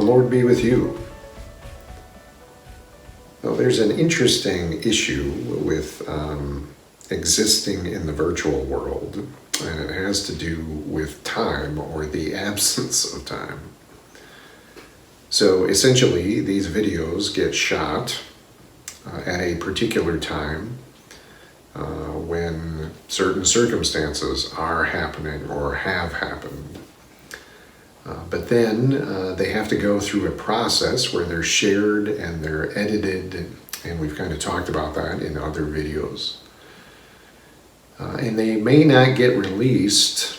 The Lord be with you. Well, there's an interesting issue with existing in the virtual world, and it has to do with time or the absence of time. So essentially, these videos get shot at a particular time when certain circumstances are happening or have happened. But then they have to go through a process where they're shared and they're edited, and we've kind of talked about that in other videos. And they may not get released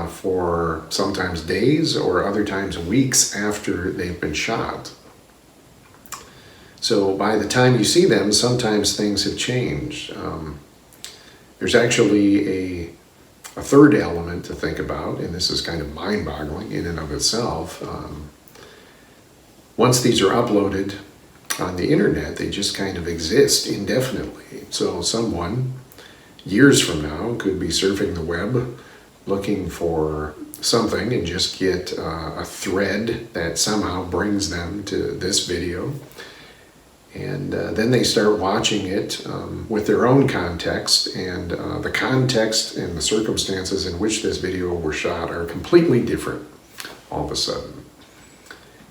for sometimes days or other times weeks after they've been shot. So by the time you see them, sometimes things have changed. There's actually a third element to think about, and this is kind of mind-boggling in and of itself. Once these are uploaded on the internet, they just kind of exist indefinitely. So someone, years from now, could be surfing the web looking for something and just get a thread that somehow brings them to this video. And then they start watching it with their own context, and the context and the circumstances in which this video were shot are completely different all of a sudden.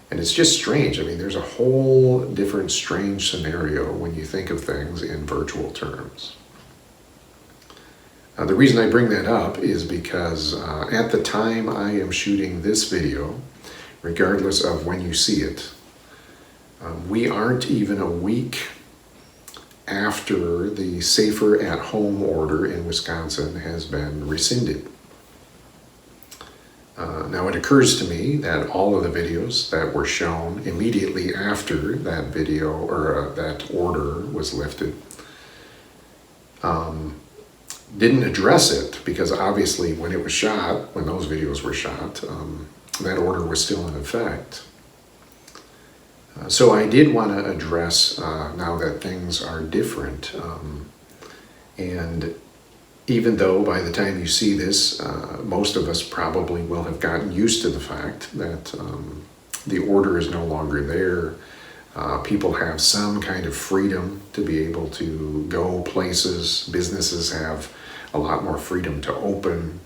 And it's just strange. I mean, there's a whole different strange scenario when you think of things in virtual terms. The reason I bring that up is because at the time I am shooting this video, regardless of when you see it, we aren't even a week after the Safer at Home order in Wisconsin has been rescinded. Now it occurs to me that all of the videos that were shown immediately after that video or that order was lifted didn't address it, because obviously when it was shot, when those videos were shot, that order was still in effect. So I did want to address, now that things are different, and even though by the time you see this, most of us probably will have gotten used to the fact that the order is no longer there. People have some kind of freedom to be able to go places. Businesses have a lot more freedom to open.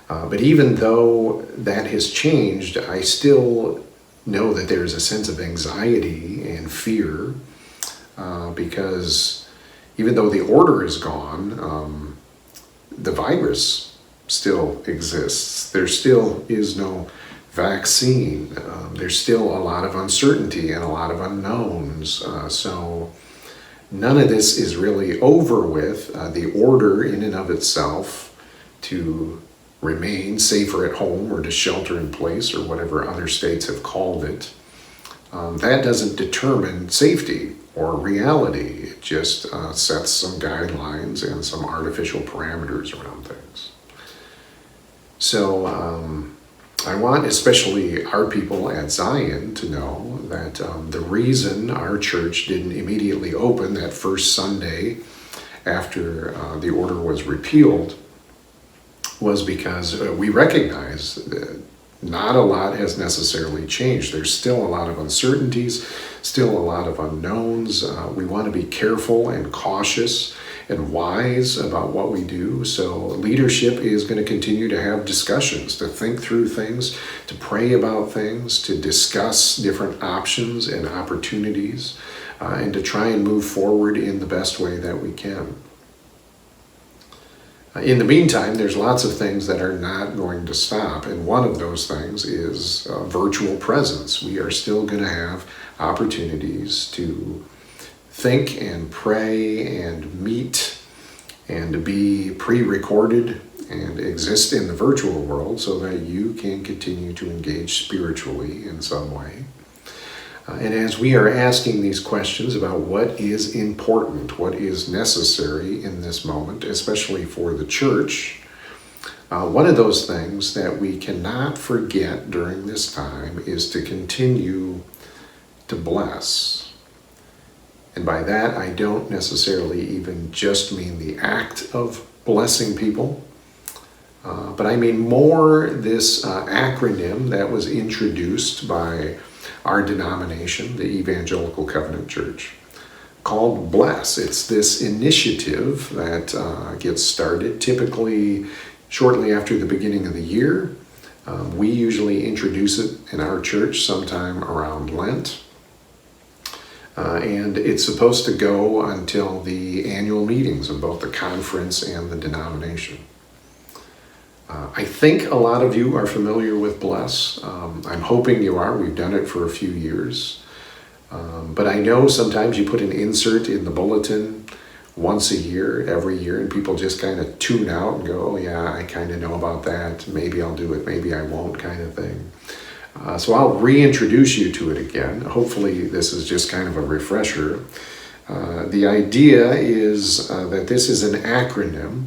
But even though that has changed, I still know that there's a sense of anxiety and fear because even though the order is gone, the virus still exists. There still is no vaccine. There's still a lot of uncertainty and a lot of unknowns. So none of this is really over with. The order in and of itself to remain safer at home or to shelter in place or whatever other states have called it, that doesn't determine safety or reality. It just sets some guidelines and some artificial parameters around things. So I want especially our people at Zion to know that the reason our church didn't immediately open that first Sunday after the order was repealed was because we recognize that not a lot has necessarily changed. There's still a lot of uncertainties, still a lot of unknowns. We want to be careful and cautious and wise about what we do. So leadership is going to continue to have discussions, to think through things, to pray about things, to discuss different options and opportunities, and to try and move forward in the best way that we can. In the meantime, there's lots of things that are not going to stop, and one of those things is virtual presence. We are still going to have opportunities to think and pray and meet and be pre-recorded and exist in the virtual world so that you can continue to engage spiritually in some way. And as we are asking these questions about what is important, what is necessary in this moment, especially for the church, one of those things that we cannot forget during this time is to continue to bless. And by that, I don't necessarily even just mean the act of blessing people, but I mean more this acronym that was introduced by our denomination, the Evangelical Covenant Church, called Bless. It's this initiative that gets started typically shortly after the beginning of the year. We usually introduce it in our church sometime around Lent. And it's supposed to go until the annual meetings of both the conference and the denomination. I think a lot of you are familiar with Bless. I'm hoping you are. We've done it for a few years. But I know sometimes you put an insert in the bulletin once a year, every year, and people just kind of tune out and go, oh yeah, I kind of know about that. Maybe I'll do it, maybe I won't, kind of thing. So I'll reintroduce you to it again. Hopefully this is just kind of a refresher. The idea is that this is an acronym.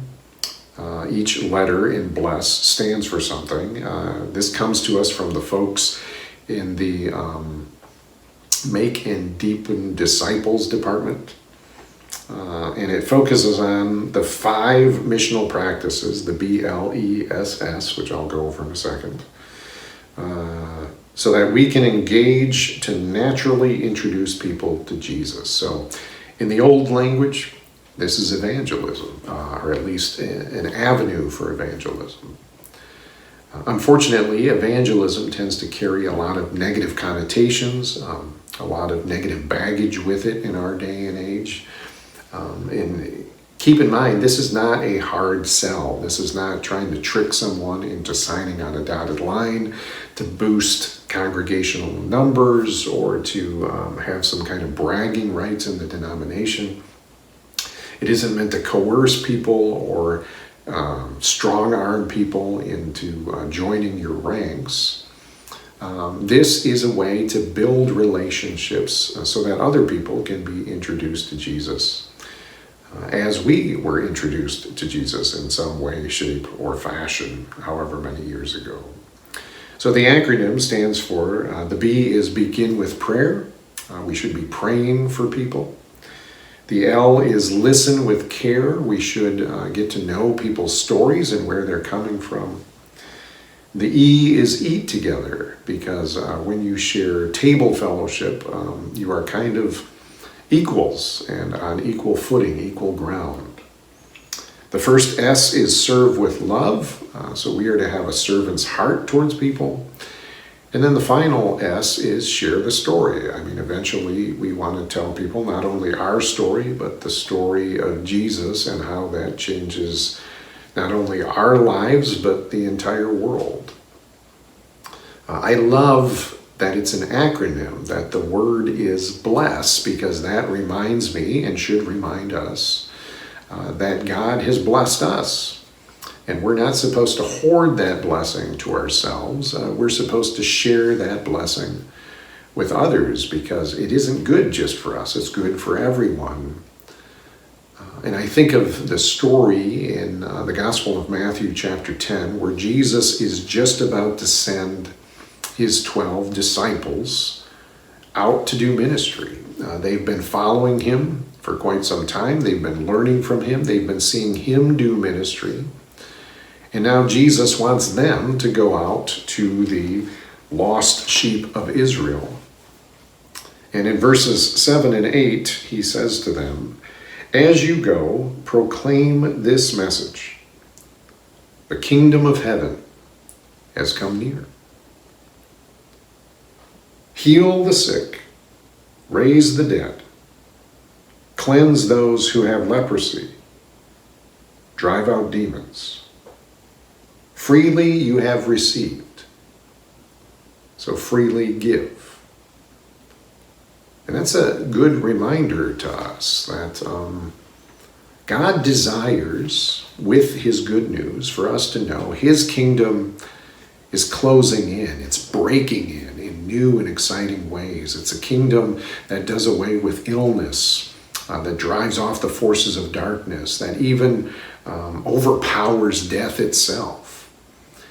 Each letter in Bless stands for something. This comes to us from the folks in the Make and Deepen Disciples department. And it focuses on the 5 missional practices, the BLESS, which I'll go over in a second, so that we can engage to naturally introduce people to Jesus. So in the old language, this is evangelism, or at least an avenue for evangelism. Unfortunately, evangelism tends to carry a lot of negative connotations, a lot of negative baggage with it in our day and age. And keep in mind, this is not a hard sell. This is not trying to trick someone into signing on a dotted line to boost congregational numbers or to have some kind of bragging rights in the denomination. It isn't meant to coerce people or strong-arm people into joining your ranks. This is a way to build relationships so that other people can be introduced to Jesus, as we were introduced to Jesus in some way, shape, or fashion, however many years ago. So the acronym stands for, the B is begin with prayer. We should be praying for people. The L is listen with care. We should get to know people's stories and where they're coming from. The E is eat together, because when you share table fellowship, you are kind of equals and on equal footing, equal ground. The first S is serve with love. So we are to have a servant's heart towards people. And then the final S is share the story. I mean, eventually we want to tell people not only our story, but the story of Jesus and how that changes not only our lives, but the entire world. I love that it's an acronym, that the word is bless, because that reminds me and should remind us that God has blessed us. And we're not supposed to hoard that blessing to ourselves. We're supposed to share that blessing with others, because it isn't good just for us, it's good for everyone. And I think of the story in the Gospel of Matthew chapter 10, where Jesus is just about to send his 12 disciples out to do ministry. They've been following him for quite some time. They've been learning from him. They've been seeing him do ministry. And now Jesus wants them to go out to the lost sheep of Israel. And in verses 7 and 8, he says to them, as you go, proclaim this message. The kingdom of heaven has come near. Heal the sick, raise the dead, cleanse those who have leprosy, drive out demons. Freely you have received, so freely give. And that's a good reminder to us that God desires, with his good news, for us to know his kingdom is closing in, it's breaking in new and exciting ways. It's a kingdom that does away with illness, that drives off the forces of darkness, that even overpowers death itself.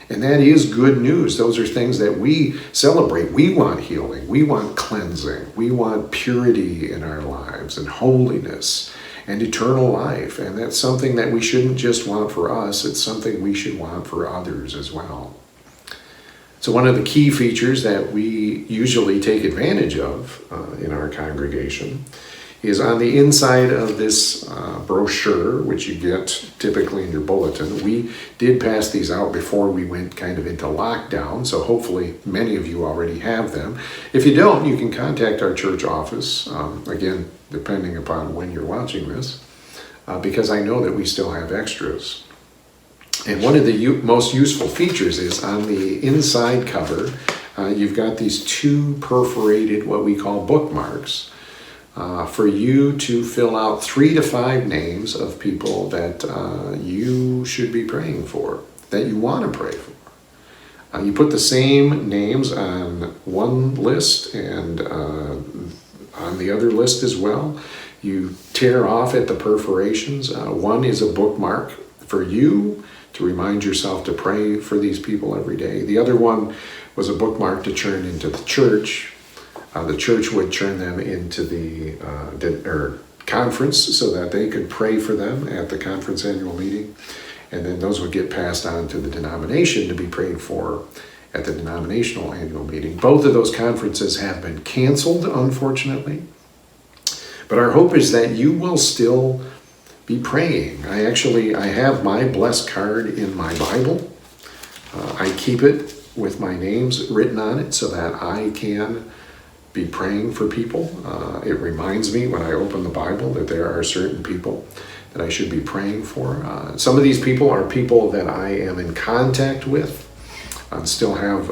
And that is good news. Those are things that we celebrate. We want healing. We want cleansing. We want purity in our lives and holiness and eternal life. And that's something that we shouldn't just want for us. It's something we should want for others as well. So one of the key features that we usually take advantage of in our congregation is on the inside of this brochure, which you get typically in your bulletin. We did pass these out before we went kind of into lockdown, so hopefully many of you already have them. If you don't, you can contact our church office, again, depending upon when you're watching this, because I know that we still have extras. And one of the most useful features is on the inside cover, you've got these two perforated, what we call bookmarks, for you to fill out 3 to 5 names of people that you should be praying for, that you want to pray for. You put the same names on one list and on the other list as well. You tear off at the perforations. One is a bookmark for you to remind yourself to pray for these people every day. The other one was a bookmark to turn into the church. The church would turn them into the conference so that they could pray for them at the conference annual meeting. And then those would get passed on to the denomination to be prayed for at the denominational annual meeting. Both of those conferences have been canceled, unfortunately. But our hope is that you will still be praying. I have my blessed card in my Bible. I keep it with my names written on it so that I can be praying for people. It reminds me when I open the Bible that there are certain people that I should be praying for. Some of these people are people that I am in contact with and still have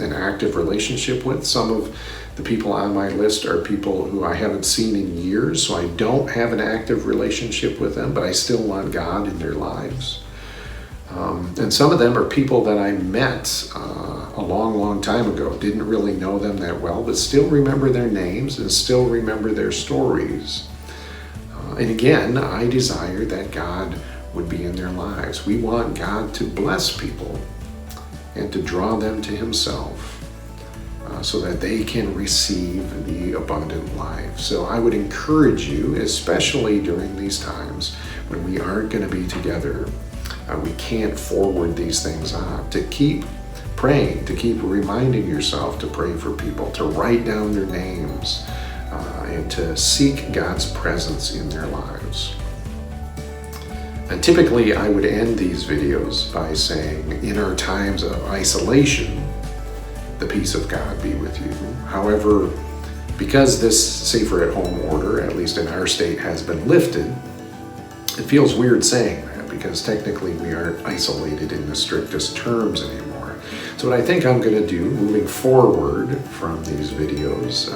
an active relationship with. Some of the people on my list are people who I haven't seen in years, so I don't have an active relationship with them, but I still want God in their lives. And some of them are people that I met a long, long time ago. Didn't really know them that well, but still remember their names and still remember their stories. And again, I desire that God would be in their lives. We want God to bless people and to draw them to Himself so that they can receive the abundant life. So I would encourage you, especially during these times when we aren't going to be together, we can't forward these things on, to keep praying, to keep reminding yourself to pray for people, to write down their names, and to seek God's presence in their lives. And typically I would end these videos by saying, in our times of isolation, the peace of God be with you. However, because this safer at home order, at least in our state, has been lifted, it feels weird saying that because technically we aren't isolated in the strictest terms anymore. So what I think I'm going to do moving forward from these videos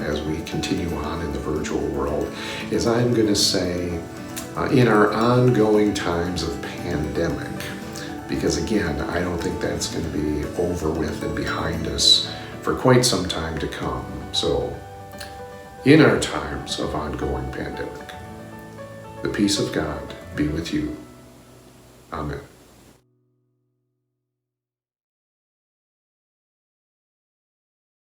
as we continue on in the virtual world is I'm going to say in our ongoing times of pandemic, because again, I don't think that's going to be over with and behind us for quite some time to come. So in our times of ongoing pandemic, the peace of God be with you. Amen.